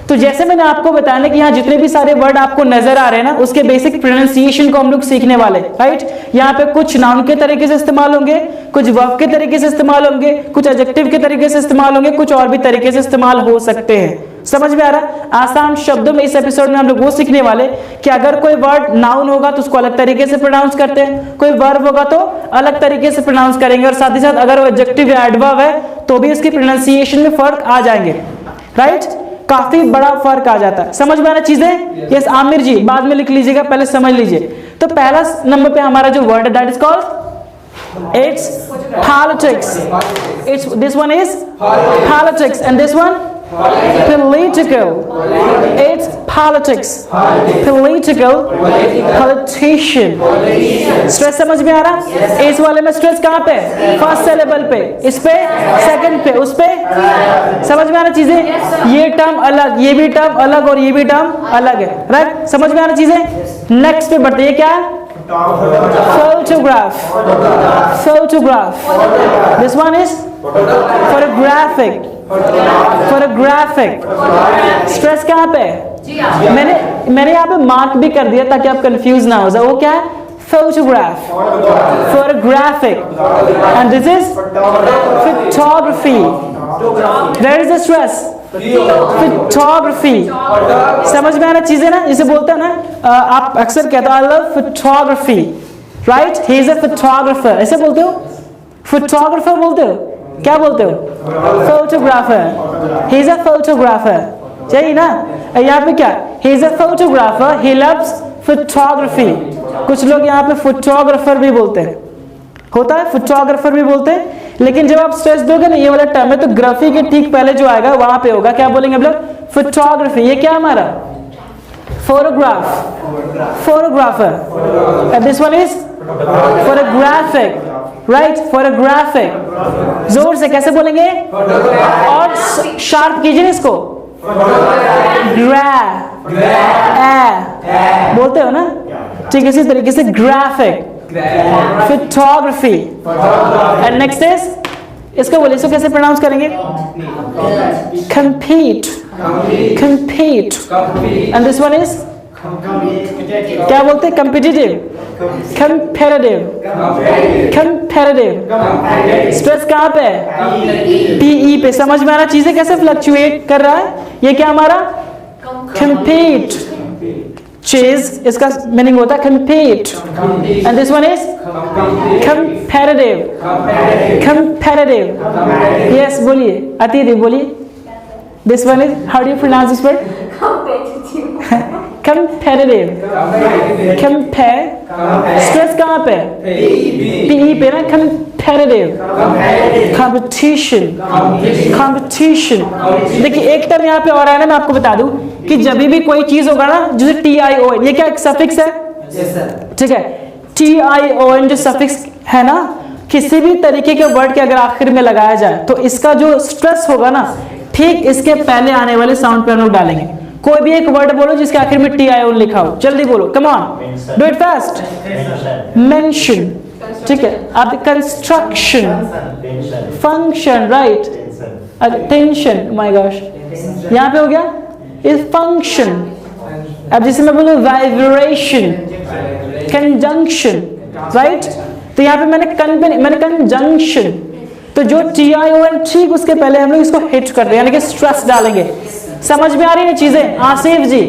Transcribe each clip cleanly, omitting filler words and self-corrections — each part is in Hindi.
तो जैसे मैंने आपको बताया कि यहाँ जितने भी सारे वर्ड आपको नजर आ रहे हैं ना, उसके बेसिक प्रोनाउंसिएशन को हम लोग सीखने वाले, राइट। यहाँ पे कुछ नाउन के तरीके से इस्तेमाल होंगे, कुछ वर्ब के तरीके से इस्तेमाल होंगे, कुछ एडजेक्टिव के तरीके से इस्तेमाल होंगे, कुछ और भी तरीके से इस्तेमाल हो सकते हैं। समझ में आ रहा? आसान शब्दों में इस एपिसोड में हम लोग वो सीखने वाले कि अगर कोई वर्ड नाउन होगा तो उसको अलग तरीके से प्रोनाउंस करते हैं, कोई वर्ब होगा तो अलग तरीके से प्रोनाउंस करेंगे, और साथ ही साथ अगर वो एडजेक्टिव या एडवर्ब है तो भी उसकी प्रोनाउंसिएशन में फर्क आ जाएंगे, राइट। काफी बड़ा फर्क आ जाता है। समझ में आ रहा चीजें? यस आमिर जी, बाद में लिख लीजिएगा, पहले समझ लीजिए। तो पहला नंबर पे हमारा जो वर्ड है that is called its politics. It's this one is politics and this one political. It's politics. Political. Politician. Stress समझ में आ रहा? इस वाले में स्ट्रेस कहाँ पे? फर्स्ट सिलेबल पे, इस पे सेकंड पे, उस पे। समझ में आ रहा चीजें? ये टर्म अलग, ये भी टर्म अलग और ये भी टर्म अलग है, राइट। समझ में आ रहा चीजें? नेक्स्ट पे बढ़ते, ये क्या है? Photograph. Photograph. This one is photographic. Photographic. Stress कहाँ पे? मैंने यहाँ पे मार्क भी कर दिया ताकि आप कंफ्यूज ना हो जाए। वो क्या है? Photograph. Photographic. And this is photography. Where is the stress? Photography. समझ में आ रहा चीजें ना? इसे बोलते हैं ना, आप अक्सर कहते हो I love photography, right? He is a photographer. ऐसे बोलते हो? Photographer बोलते हो? क्या बोलते हो? Photographer. He is a photographer. चाहिए ना? यहाँ पे क्या? He is a photographer. He loves photography. कुछ लोग यहाँ पे photographer भी बोलते हैं, होता है फोटोग्राफर भी बोलते हैं, लेकिन जब आप स्ट्रेस दोगे ना ये वाला टर्म है तो ग्राफी के ठीक पहले जो आएगा वहां पे होगा, क्या बोलेंगे हम लोग? फोटोग्राफी। ये क्या हमारा? Photograph, photographer. This one is photographic, right. Photographic. जोर से कैसे बोलेंगे? और शार्प कीजिए इसको। बोलते हो ना? ठीक, इसी तरीके से graphic, photography, and next is, इसको बोलिए, इसको कैसे प्रोनाउंस करेंगे? compete, compete, and this one is क्या बोलते हैं? competitive, competitive, competitive. स्ट्रेस कहाँ पे है? PE पे। समझ में आ रहा चीजें कैसे फ्लक्चुएट कर रहा है? ये क्या हमारा? compete. Chase, इसका मीनिंग होता है compete, and this one is competitive, competitive. Yes, बोलिए अतिथि, बोलिए। This one is, how do you pronounce this word? competitive. compare. Stress कहाँ पे? PE पे ना। competitive, competition, competition. देखिए एक टर्म यहाँ पे और है ना, मैं आपको बता दूं कि जब भी कोई चीज होगा ना जैसे TION, ये क्या एक सफिक्स है? ठीक है, TION जो सफिक्स है ना, किसी भी तरीके के वर्ड के अगर आखिर में लगाया जाए तो इसका जो स्ट्रेस होगा ना, ठीक इसके पहले आने वाले साउंड पे हम लोग डालेंगे। कोई भी एक वर्ड बोलो जिसके आखिर में TION लिखा हो, जल्दी बोलो, come on, do it fast. Mention, ठीक है। अब construction, function, right. Attention, my gosh, यहाँ पे हो गया इज फंक्शन। अब जैसे मैं बोलूं वाइब्रेशन, कंजंक्शन, राइट। तो यहाँ पे मैंने कंजंक्शन, तो जो TION ठीक उसके पहले हम लोग इसको हिट कर रहे हैं, यानी कि स्ट्रेस डालेंगे। समझ में आ रही है चीजें? आसिफ जी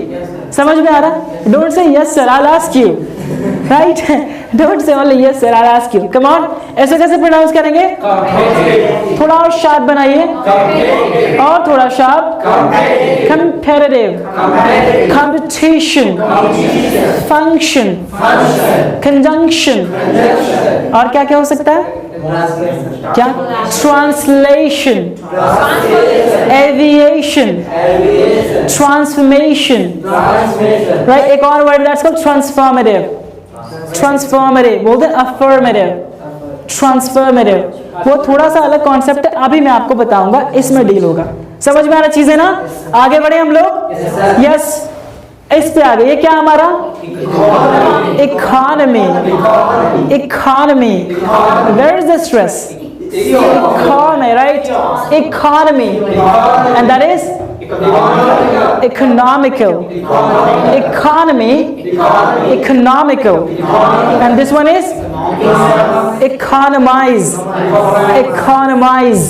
समझ में आ रहा? Don't say yes sir, I will ask you, right. Don't say only yes sir, I will ask you. Come on, ऐसे कैसे प्रोनाउंस करेंगे? थोड़ा और शार्प बनाइए, और थोड़ा sharp. Comparative, competition, function, conjunction, और क्या क्या हो सकता है? क्या? Translation, aviation, transformation, right. एक और word that's called transformative, transformative बोलते हैं अफर्मेटिव, ट्रांसफॉर्मेटिव। वो थोड़ा सा अलग कॉन्सेप्ट है, अभी मैं आपको बताऊंगा, इसमें डील होगा। समझ में आ रहा चीजें ना? आगे बढ़े हम लोग। यस, इस पे आगे, ये क्या हमारा? Economy, economy. Where is the stress? Economy, right. Economy, and that is economical, economy, economical, and this one is economize, economize.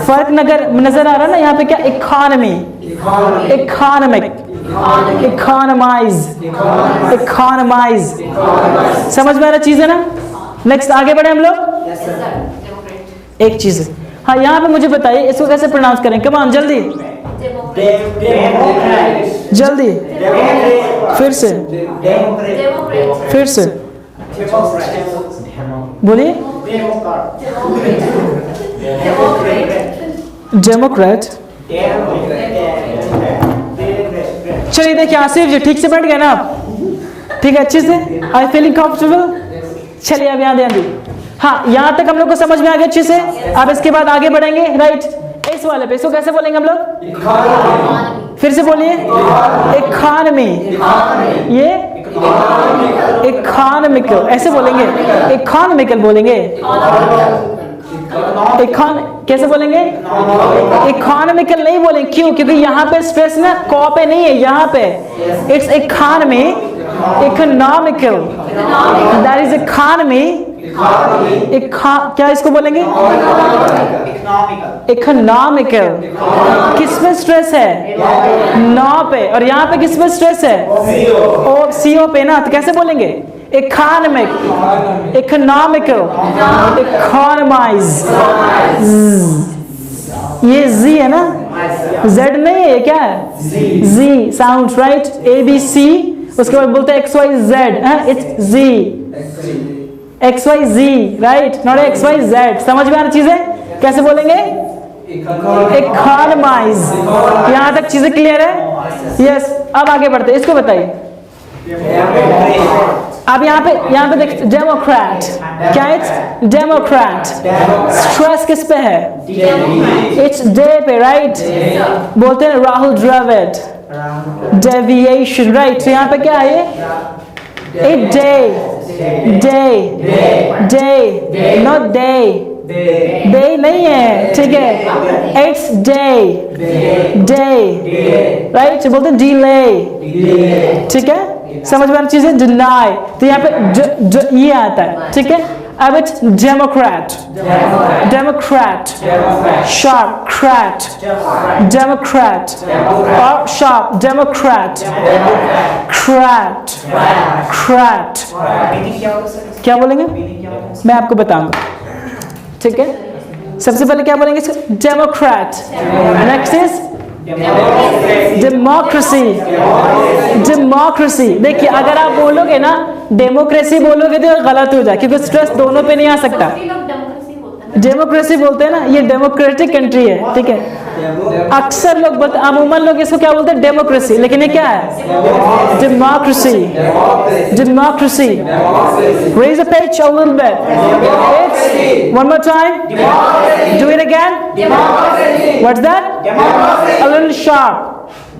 फर्क नजर आ रहा है ना यहाँ पे? क्या economy, economic, economize, economize. समझ में आ रहा चीज है ना? नेक्स्ट आगे बढ़े हम लोग. एक चीज है, हाँ यहाँ पे मुझे बताइए इसको कैसे प्रोनाउंस करें. कम ऑन जल्दी जल्दी, फिर से बोलिए. डेमोक्रेट. चलिए देखिए आसिफ जी ठीक से बैठ गए ना आप? ठीक है, अच्छे से. I feeling comfortable. चलिए अब यहाँ ध्यान दी. हाँ यहाँ तक हम लोग को समझ में आ गया अच्छे से. अब इसके बाद आगे बढ़ेंगे. राइट, इस वाले पे इसको कैसे बोलेंगे हम लोग? फिर से बोलिए. इकोनॉमी. ये इकोनॉमिकल ऐसे बोलेंगे. इकोनॉमिकल बोलेंगे. कैसे बोलेंगे? इकोनॉमिकल नहीं बोलेंगे. क्यों? क्योंकि यहाँ पे स्ट्रेस ना कॉ पे नहीं है, यहाँ पे it's economy, economical. That is economy. क्या इसको बोलेंगे? इकोनॉमिकल. किस पे स्ट्रेस है? नौ पे. और यहाँ पे किस पे स्ट्रेस है? ओ सीओ पे ना. तो कैसे बोलेंगे? Economic, economical, economize. ये जी है ना? जेड नहीं है, क्या है? G sound. Right, A B C, उसके बाद बोलते हैं X Y Z. It's G, X Y G. Right, not X Y Z. समझ में आ रही चीजें? कैसे बोलेंगे? इकोनॉमाइज. यहाँ तक चीजें क्लियर है? यस. अब आगे बढ़ते हैं. इसको बताइए. अब यहाँ पे देख, डेमोक्रेट. क्या है? डेमोक्रेट. स्ट्रेस किस पे है? इट्स डे पे. राइट, बोलते हैं राहुल द्रविड़. डेविएशन. राइट, तो यहाँ पे क्या है? It day, day, day, not day. Day नहीं है, ठीक है? It's day, day. राइट, बोलते हैं डिले. ठीक है, समझ में आ रही चीज है? डिनाई. तो यहाँ पे ये आता है. ठीक है. अब it's democrat, democrat, sharp, crat, democrat, और शार्प, डेमोक्रेट, क्रैट, क्रैट. क्या बोलेंगे? मैं आपको बताऊंगा. ठीक है, सबसे पहले क्या बोलेंगे? Democrat. Next is democracy. Democracy. देखिए अगर आप बोलोगे ना डेमोक्रेसी बोलोगे तो गलत हो जाए, क्योंकि स्ट्रेस दोनों पे नहीं आ सकता. डेमोक्रेसी बोलते हैं ना, ये डेमोक्रेटिक कंट्री है. ठीक है, अक्सर लोग बोलते, अमूमन लोग इसको क्या बोलते हैं? डेमोक्रेसी. लेकिन ये क्या है? Democracy. Democracy. Raise the pitch a little bit. It's one more time. Do it again. What's that? A little sharp.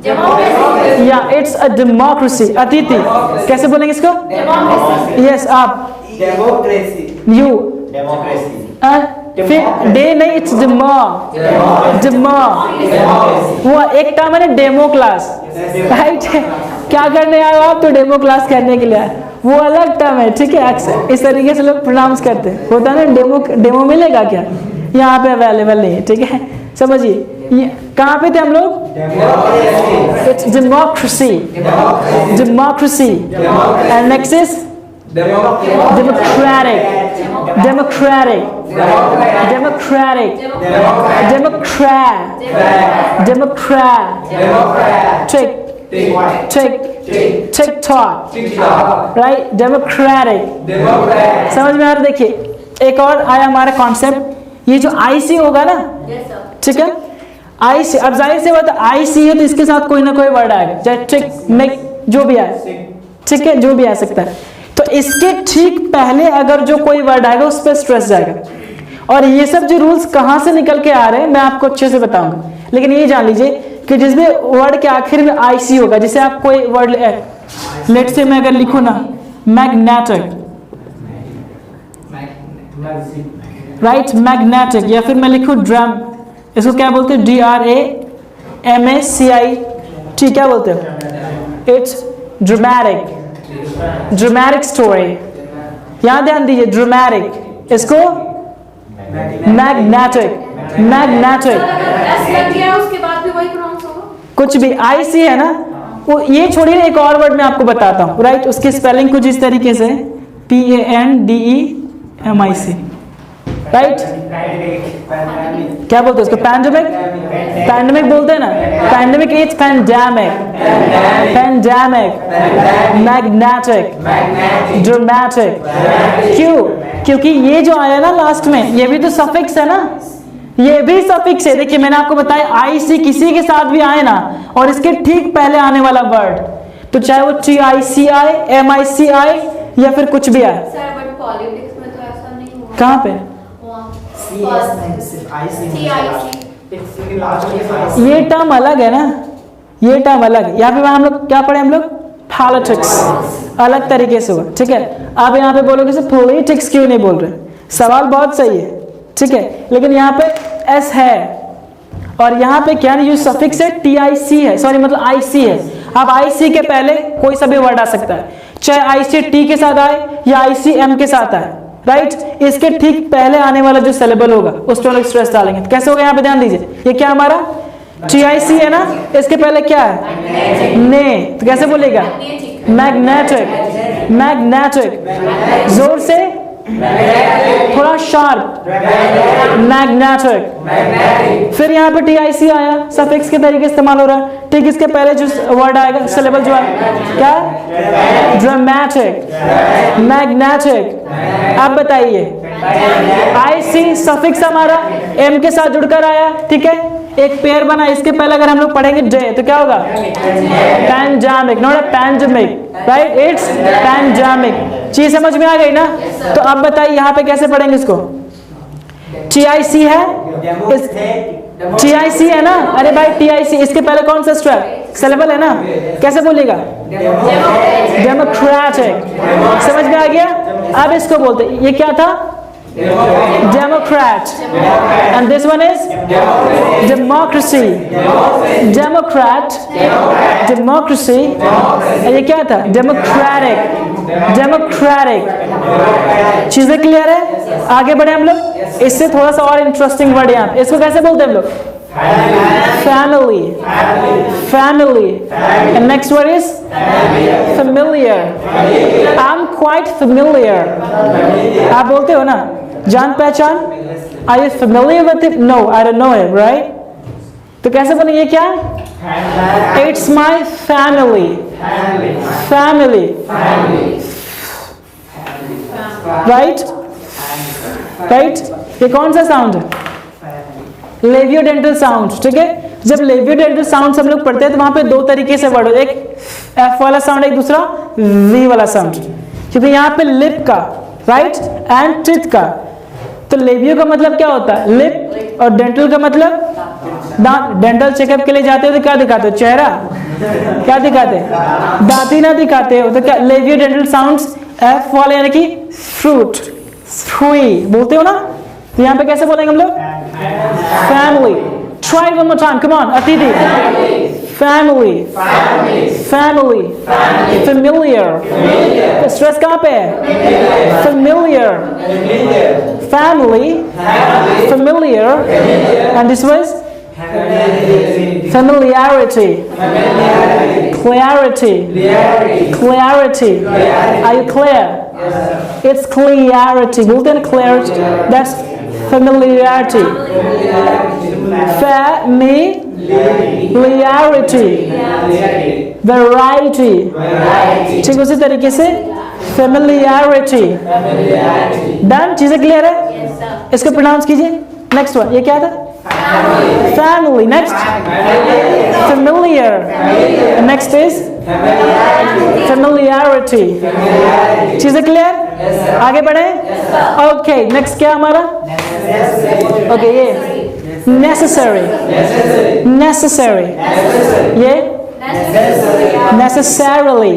Yeah, it's a democracy. अतिथि कैसे बोलेंगे इसको? Yes, आप. Democracy. You. Democracy. फिर डे नहीं, इट्स डेमो. डेमो वो एक टर्म है ना, डेमो क्लास. राइट, क्या करने आए हो आप? तो डेमो क्लास करने के लिए आए. वो अलग टर्म है. ठीक है, अक्सर इस तरीके से लोग प्रोनाउंस करते हैं. होता है ना डेमो मिलेगा क्या? यहाँ पे अवेलेबल नहीं है. ठीक है, समझिए. कहाँ पे थे हम लोग? It's democracy, democracy. And next is democratic, democratic, democratic, democrat, democrat, TikTok, right? Democratic. समझ में आ रहा? देखिए एक और आया हमारा कॉन्सेप्ट. ये जो IC होगा ना, ठीक है, IC. अब जाहिर से बात IC है तो इसके साथ कोई ना कोई वर्ड आएगा, चाहे टिक, मिक, जो भी आए. ठीक है, जो भी आ सकता है. तो इसके ठीक पहले अगर जो कोई वर्ड आएगा उस पर स्ट्रेस जाएगा. और ये सब जो रूल्स कहाँ से निकल के आ रहे हैं मैं आपको अच्छे से बताऊंगा. लेकिन ये जान लीजिए कि जिसमें वर्ड के आखिर में IC होगा, जैसे आप कोई वर्ड लेट से मैं अगर लिखूं ना मैग्नेटिक, राइट, मैग्नेटिक. या फिर मैं लिखूं ड्रम, इसको क्या बोलते हैं? DRAM. MACIT क्या बोलते हो? It's dramatic, dramatic story. यहाँ ध्यान दीजिए, ड्रामेटिक, इसको मैग्नेटिक, मैग्नेटिक, उसके बाद भी वही प्रोनाउंस होगा। कुछ भी IC है ना, वो ये छोड़िए, एक और वर्ड मैं आपको बताता हूँ, राइट? उसकी स्पेलिंग कुछ इस तरीके से PANDEMIC, राइट? क्या बोलते हैं उसको? पैंडेमिक, पैंडेमिक बोलते हैं ना, pandemic is pandemic, pandemic, magnetic, dramatic. क्यों? क्योंकि ये जो आया ना लास्ट में, ये भी तो सफिक्स है ना, ये भी सफिक्स है। देखिए मैंने आपको बताया IC किसी के साथ भी आए ना, और इसके ठीक पहले आने वाला वर्ड, तो चाहे वो TICI, MICI या फिर कुछ भी आए। सर बट पॉलिटिक्स में तो ऐसा नहीं हुआ। कहाँ पे? ये टर्म अलग है ना, ये टर्म अलग है। यहाँ पे हम लोग क्या पढ़े? हम लोग पॉलिटिक्स, अलग तरीके से हुआ, ठीक है? आप यहाँ पे बोलोगे से पॉलिटिक्स क्यों नहीं बोल रहे? सवाल बहुत सही है, ठीक है, लेकिन यहाँ पे S है, और यहाँ पे क्या नहीं, सफिक्स है TIC है, सॉरी मतलब IC है। अब IC के पहले कोई सा भी वर्ड आ सकता है, चाहे IC T के साथ आए या IC M के साथ आए, राइट? इसके ठीक पहले आने वाला जो सिलेबल होगा उस पर लोग स्ट्रेस डालेंगे। तो कैसे होगा? यहाँ पे ध्यान दीजिए, ये क्या हमारा TIC है ना, इसके पहले क्या है? ने, तो कैसे बोलेगा? मैग्नेटिक, मैग्नेटिक, जोर से, थोड़ा शार्प, मैग्नेटिक। फिर यहाँ पे TIC आया, सफिक्स के तरीके इस्तेमाल हो रहा है, ठीक? इसके पहले जो वर्ड आएगा, सिलेबल जो आएगा, क्या? Dramatic, magnetic. अब बताइए, IC सफिक्स हमारा M के साथ जुड़कर आया, ठीक है, एक पेयर बना, इसके पहले अगर हम लोग पढ़ेंगे J तो क्या होगा? Pandemic, not pandemic, right? It's pandemic. चीज समझ में आ गई ना? तो अब बताइए यहाँ पे कैसे पढ़ेंगे इसको? TIC है, TIC है ना, अरे भाई TIC, इसके पहले कौन सा स्ट्रेस सिलेबल है ना, कैसे बोलेगा? डेमोक्रेटिक। समझ में आ गया? अब इसको बोलते, ये क्या था? Democrat, and this one is democracy, Democrat, democracy, ये क्या था? Democratic, democratic। चीजें क्लियर है? आगे बढ़े हम लोग, इससे थोड़ा सा और इंटरेस्टिंग वर्ड यहाँ पे, इसको कैसे बोलते हैं हम लोग? Family, family, and next word is familiar. I'm quite familiar. आप बोलते हो ना, जान पहचान? Are you familiar with it? No, I don't know it, right? तो कैसे बोलेंगे? ये क्या? It's my family, family, right? Right? ये कौन सा साउंड है? लेवियोडेंटल साउंड, ठीक है? जब लेवियोडेंटल साउंड हम लोग पढ़ते हैं तो वहां पे दो तरीके से वर्ड होते हैं, एक F वाला साउंड, एक दूसरा V वाला साउंड, क्योंकि यहाँ पे लिप का, राइट, एंड टिथ का। तो लेवियो का मतलब क्या होता है? लिप, और डेंटल का मतलब दांत। डेंटल चेकअप के लिए जाते हो तो क्या दिखाते हो? चेहरा। क्या दिखाते हैं? दांत ही ना दिखाते हो तो क्या? लेवियोडेंटल साउंड्स F वाले, यानी कि फ्रूट, फ्रूई बोलते हो ना, तो यहाँ पे कैसे बोलेंगे हम लोग? Family. Try it one more time. Come on, Atiti. Family. Family. Familiar. Stress कहाँ पे है? Familiar. Family. Familiar. And this was familiarity. Clarity. Clarity. Are you clear? It's clarity. बोलते हैं ना clarity. That's familiarity. Familiarity. Variety. ठीक उसी तरीके से familiarity. डन? चीजें क्लियर है? इसको प्रोनाउंस कीजिए। नेक्स्ट वन, ये क्या था? Family. Next, familiar. Next is familiarity. चीजें क्लियर? आगे बढ़े? ओके, नेक्स्ट क्या हमारा? ओके, ये necessary. Necessary. ये necessarily.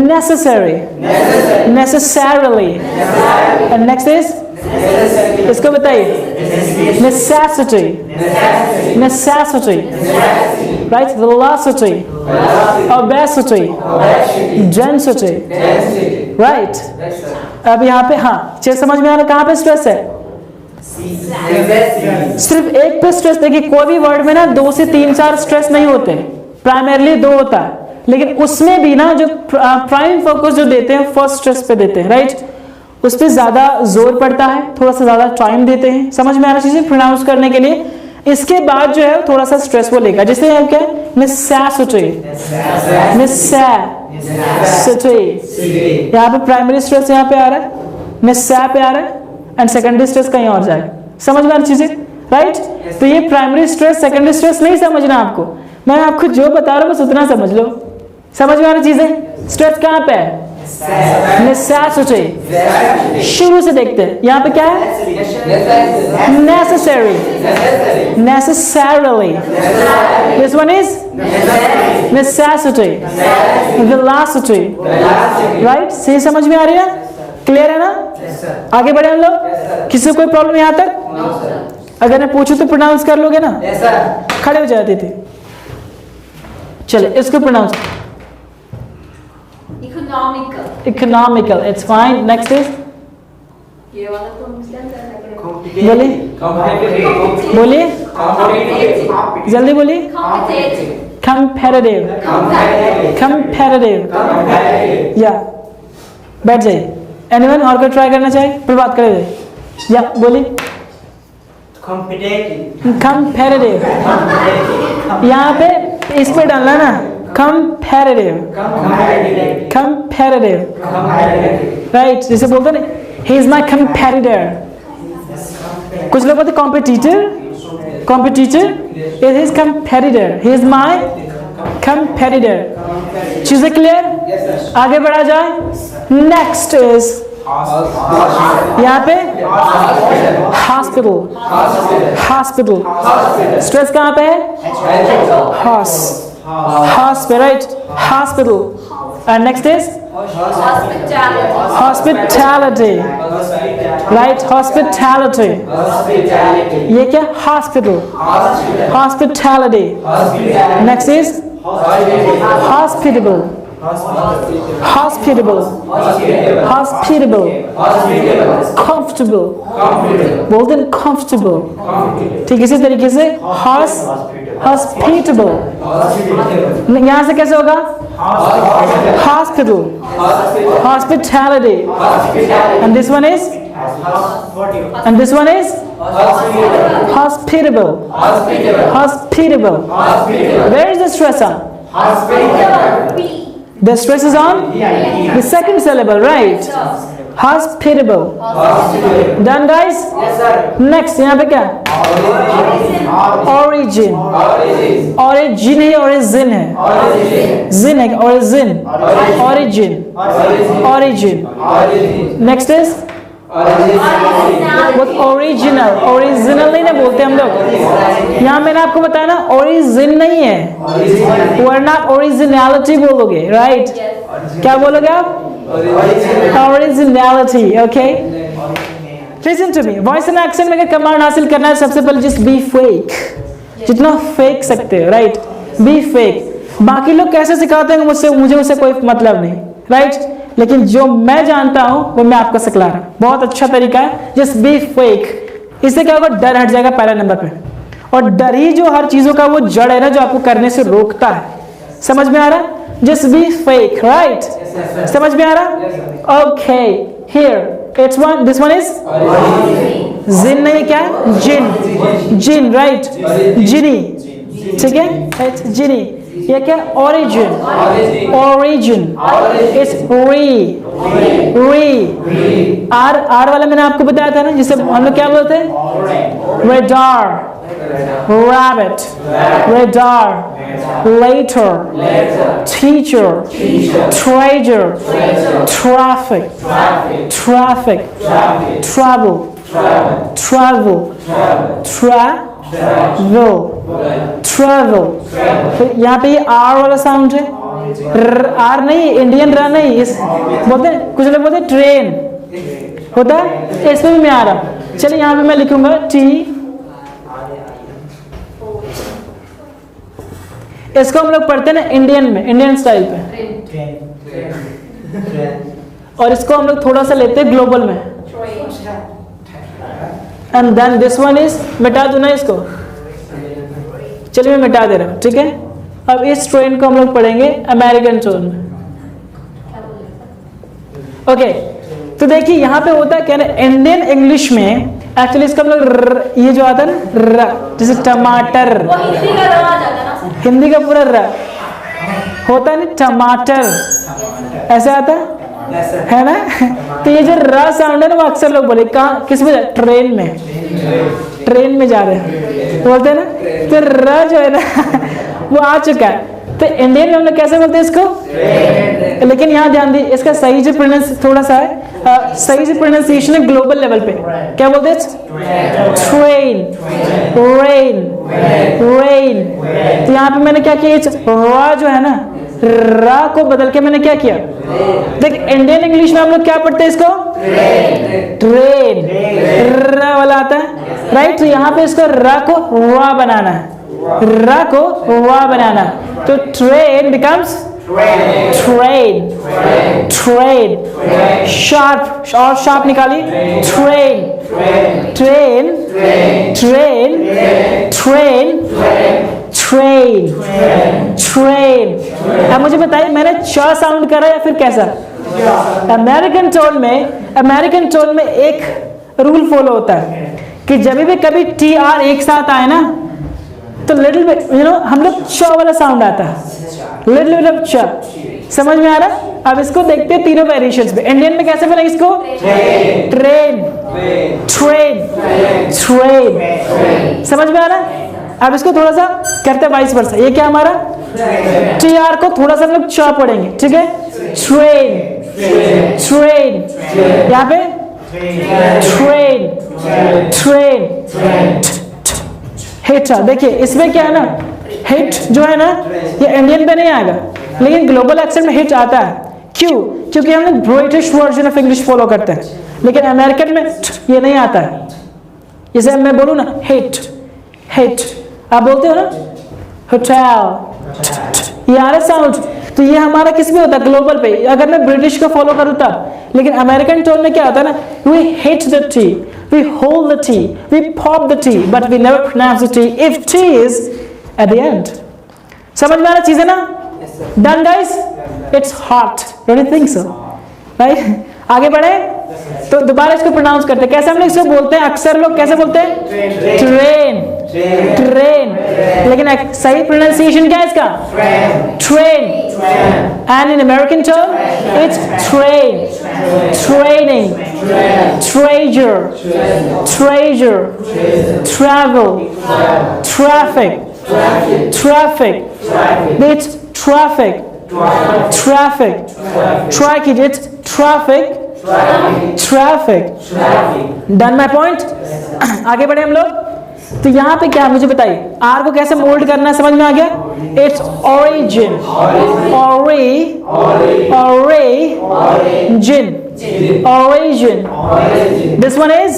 Necessary. Necessarily. And next is इसको बताइए, necessity, necessity, right? Velocity, obesity, density, right? अब यहाँ पे हाँ, चीज समझ में आ रहा कहाँ पे स्ट्रेस है? सिर्फ एक पे स्ट्रेस। देखिए कोई भी वर्ड में ना 2 से 3 4 स्ट्रेस नहीं होते, प्राइमरली 2 होता है, लेकिन उसमें भी ना जो प्राइम फोकस जो देते हैं फर्स्ट स्ट्रेस पे देते हैं, राइट? उस पर ज्यादा जोर पड़ता है, थोड़ा सा ज्यादा टाइम देते हैं, समझ में आ रहा चीजें प्रोनाउंस करने के लिए। इसके बाद जो है थोड़ा सा स्ट्रेस वो लेगा, जैसे यहाँ क्या है, necessity, यहाँ पे प्राइमरी स्ट्रेस यहाँ पे आ रहा है, पे आ रहा है, एंड सेकेंडरी स्ट्रेस कहीं और जाएगा। समझ में आ रही चीजें, राइट? तो ये प्राइमरी स्ट्रेस सेकेंडरी स्ट्रेस नहीं समझना आपको, मैं आपको जो बता रहा हूँ बस उतना समझ लो। समझ में आ रही चीजें? स्ट्रेस कहाँ पे है? necessity। शुरू से देखते हैं, यहाँ पे क्या है? necessary, necessarily, this one is necessity, velocity, right? सही समझ में आ रही है? क्लियर है ना? आगे बढ़े हम लोग। किसी को कोई प्रॉब्लम यहाँ तक? अगर मैं पूछूं तो प्रोनाउंस कर लोगे ना? खड़े हो जाते थे। चले इसको pronounce. Economical, it's fine. Next is? ये वाला तो मुझे बोलिए बोलिए जल्दी बोलिए। competitive, competitive, या बैठ जाइए। एनीवन और कोई ट्राई करना चाहे फिर बात करें, या बोलिए। competitive, यहाँ पे इस पे डालना ना, competitive, right? जैसे बोलते ना, he is my competitor। कुछ लोग बोलते competitor, it is competitor, he is my competitor। चीजें क्लियर? आगे बढ़ा जाए। नेक्स्ट इज यहाँ पे हॉस्पिटल, स्ट्रेस कहाँ पे है? Hospital, right? Hospital. And next is hospitality, right? Hospitality, ये क्या? Hospital, hospitality. Next is hospitable, comfortable, बोलते हैं comfortable, ठीक इसी तरीके से hospitable, यहाँ से कैसे होगा? hospital, hospitality, and this one is hospitable, where is the stress on? The stress is on the second syllable, right? Hospitable. Done, guys? Next, यहाँ पे क्या? Origin है, origin है, zin है, origin. Next is ओरिजिनल नहीं ना बोलते हम लोग। यहाँ मैंने आपको बताया ना, ओरिजिन नहीं है, वरना ओरिजिनलिटी बोलोगे, राइट? क्या बोलोगे आप? Originality, okay? Listen to me, voice and accent में कमांड हासिल करना है, सबसे पहले जस्ट बी फेक, जितना फेक सकते हो, राइट? B fake. बाकी लोग कैसे सिखाते हैं मुझे उससे कोई मतलब नहीं, राइट? लेकिन जो मैं जानता हूं वो मैं आपको सिखला रहा हूं, बहुत अच्छा तरीका है। Just be fake. इससे क्या होगा? डर हट जाएगा पहले नंबर पे, और डर ही जो हर चीजों का वो जड़ है ना, जो आपको करने से रोकता है। समझ में आ रहा? Just be fake, right? समझ में आ रहा? Okay, here it's one, this one is gin, नहीं क्या? जिन, राइट? जिनी, ठीक है? जिनी। ये क्या? ओरिजिन, इट्स री। आर वाला मैंने आपको बताया था ना, जिसे हम लोग क्या बोलते हैं? Radar, rabbit, letter, teacher, treasure, traffic, travel. यहाँ पे ये आर वाला साउंड है, आर नहीं, इंडियन रा नहीं, इस बोलते हैं, कुछ लोग बोलते हैं ट्रेन, होता है, इसमें भी मैं आ रहा हूँ। चलिए यहाँ पे मैं लिखूंगा टी, इसको हम लोग पढ़ते हैं ना इंडियन में, इंडियन स्टाइल पे, और इसको हम लोग थोड़ा सा लेते हैं ग्लोबल में। And then this one is, मिटा दूं ना इसको, चलिए मैं मिटा दे रहा हूँ, ठीक है। अब इस ट्रेन को हम लोग पढ़ेंगे अमेरिकन टोन में। ओके, तो देखिए यहाँ पे होता है क्या ना, इंडियन इंग्लिश में एक्चुअली इसका हम लोग ये जो आता है ना र, जैसे टमाटर, हिंदी का पूरा र होता है ना, टमाटर ऐसे आता है ना। तो ये जो र साउंड है ना, वो अक्सर लोग बोले कहाँ, किस में, ट्रेन में, ट्रेन में जा रहे हैं बोलते हैं ना। तो र जो है ना वो आ चुका है। तो इंडियन में हम लोग कैसे बोलते हैं इसको, लेकिन यहाँ ध्यान दिए इसका सही जो प्रोनाउंस थोड़ा सा है, सही जो प्रोनाउंसिएशन है ग्लोबल लेवल पे क्या बोलते हैं, ट्रेन, रेन, रेन। तो यहाँ पे मैंने क्या किया, रा जो है ना, रा को बदल के मैंने क्या किया, देख इंडियन इंग्लिश में हम लोग क्या पढ़ते हैं इसको, ट्रेन, रा वाला आता है, राइट। तो यहाँ पे इसको रा को वा बनाना है, रा को वा बनाना, तो train becomes train, train, sharp, और शार्प निकालिए, train, train, train, train, train, train. अब मुझे बताइए मैंने च साउंड करा या फिर कैसा। अमेरिकन टोन में, अमेरिकन टोन में एक रूल फॉलो होता है कि जब भी कभी टी आर एक साथ आए ना, तो लिटिल बिट हम लोग च वाला साउंड आता है, लिटिल बिट ऑफ च। समझ में आ रहा है। अब इसको देखते हैं तीनों वेरिएशंस में। इंडियन में कैसे बोलेंगे इसको, ट्रेन, ट्रेन, ट्रेन। समझ में आ रहा है। अब इसको थोड़ा सा करते हैं वाइस वर्सा। ये क्या हमारा, टी आर को थोड़ा सा हम लोग च पढ़ेंगे, ठीक है। ट्रेन, ट्रेन, यहाँ पे ट्रेन, ट्रेन, हिट। देखिए इसमें क्या है ना, हिट जो है ना ये इंडियन पे नहीं आएगा, लेकिन ग्लोबल एक्सेंट में हिट आता है। क्यों, क्योंकि हम लोग British version of English follow करते हैं, लेकिन अमेरिकन में ये नहीं आता है। जैसे मैं बोलूँ ना हिट, हिट, आप बोलते हो ना होटल, ये आ रहा साउंड। तो ये हमारा किस में होता है, ग्लोबल पे। अगर मैं ब्रिटिश को फॉलो करूँ तब, लेकिन अमेरिकन टोन में क्या होता है ना, we hit the T, we hold the T, we pop the T, but we never pronounce the T if T is at the end. समझ में आ रहा चीज़ है ना? Done guys? It's hot. Don't you think so? Right? आगे बढ़े तो दोबारा इसको प्रोनाउंस करते हैं। कैसे हम लोग इसको बोलते हैं, अक्सर लोग कैसे बोलते हैं, ट्रेन, ट्रेन, लेकिन सही प्रोनाउंसिएशन क्या है इसका, train. And in American term it's train, training, treasure, treasure, travel, traffic, traffic, it's traffic, traffic, track it, it's traffic, traffic. Done my point? आगे बढ़े हम लोग। तो यहाँ पे क्या मुझे बताइए, आर को कैसे मोल्ड करना है, समझ में आ गया। It's origin, origin, origin. This one is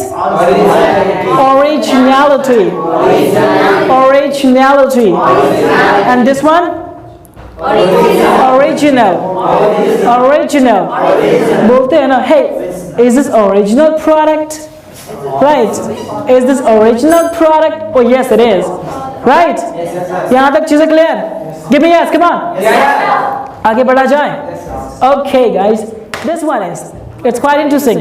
originality, originality, and this one original, original. बोलते हैं ना, hey, is this original product? Right? Is this original product? Oh yes, it is. Right? यहाँ तक चीजें clear? Give me yes, come on. आगे बढ़ा जाए. Okay, guys. This one is. It's quite interesting.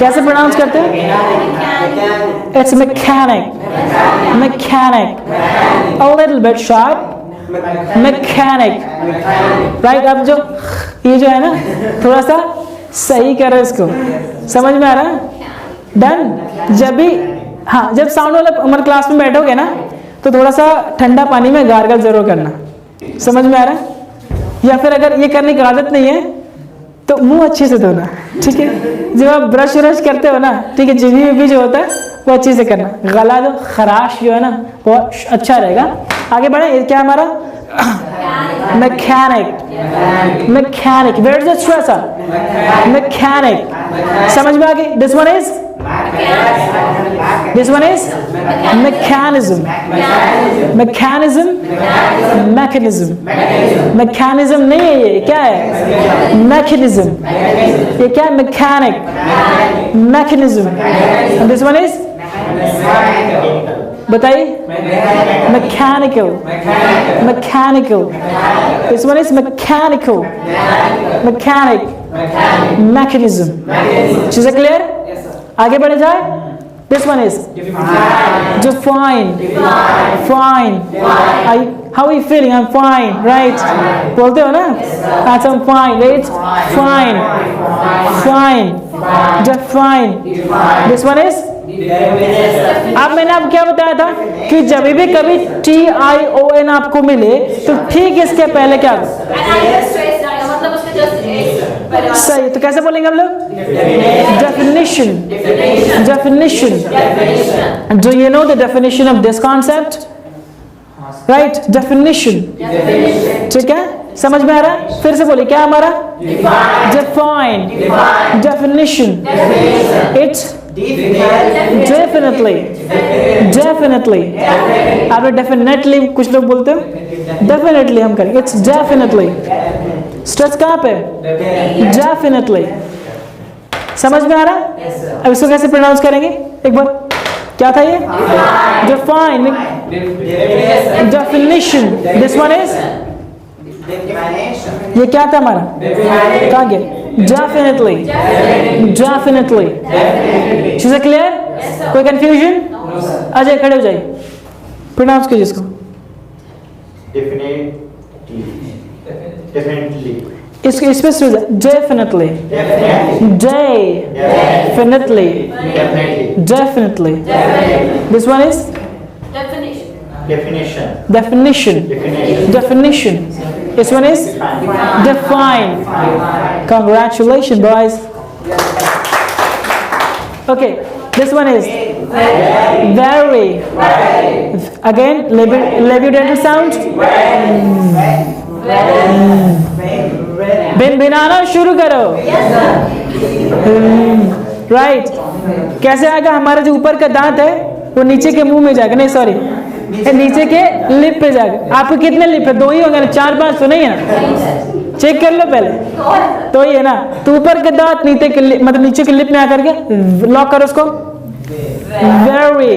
कैसे pronounce करते हैं? It's mechanic, mechanic. A little bit sharp. Mechanic, right. अब जो ये जो है ना थोड़ा सा सही करो इसको, समझ में आ रहा है। डन। जब भी हाँ, जब साउंड वाला हमारे क्लास में बैठोगे ना तो थोड़ा सा ठंडा पानी में गार्गल जरूर करना, समझ में आ रहा है। या फिर अगर ये करने की आदत नहीं है तो मुंह अच्छे से धोना, ठीक है। जब आप ब्रश व्रश करते हो ना, ठीक है, जिभी भी जो होता है वो अच्छे से करना। गला जो खराश जो है ना वो अच्छा रहेगा। आगे बढ़े। क्या हमारा mechanic mechanic where is the stressor mechanic समझ में आ गई this one is mechanism mechanism नहीं है ये क्या है मैकेनिज्म ये क्या है mechanic mechanism this one is बताइए mechanical this one is mechanical mechanic mechanism चीजें क्लियर आगे बढ़े जाए this one is define fine how are you feeling I'm fine right बोलते हो ना अच्छा I'm fine right fine define this one is अब मैंने आपको क्या बताया था कि जब भी कभी TION आपको मिले तो ठीक इसके पहले क्या सही तो कैसे बोलेंगे हम लोग definition do you know the definition of this concept right definition ठीक है समझ में आ रहा है फिर से बोलिए क्या हमारा define definition it's definitely आप definitely कुछ लोग बोलते हैं definitely हम करेंगे it's definitely स्ट्रेस कहाँ पे definitely समझ में आ रहा है अब इसको कैसे प्रोनाउंस करेंगे एक बार क्या था ये define definition this one is ये क्या था हमारा कहाँ गया definitely चीजें क्लियर कोई कंफ्यूजन अजय खड़े हो जाइए प्रोनाउंस कीजिए इसको definitely इसके इसमें definitely this one is definition this one is define congratulations boys okay this one is very again leviated sound भिनाना शुरू करो राइट कैसे आएगा हमारा जो ऊपर का दांत है वो नीचे के मुंह में जाएगा नहीं सॉरी नीचे के लिप पे जाएगा आपको कितने लिप है 2 ही होंगे ना 4-5 तो नहीं है ना चेक कर लो पहले तो ही है ना तो ऊपर के दांत नीचे के मतलब नीचे के लिप में आकर के लॉक करो उसको very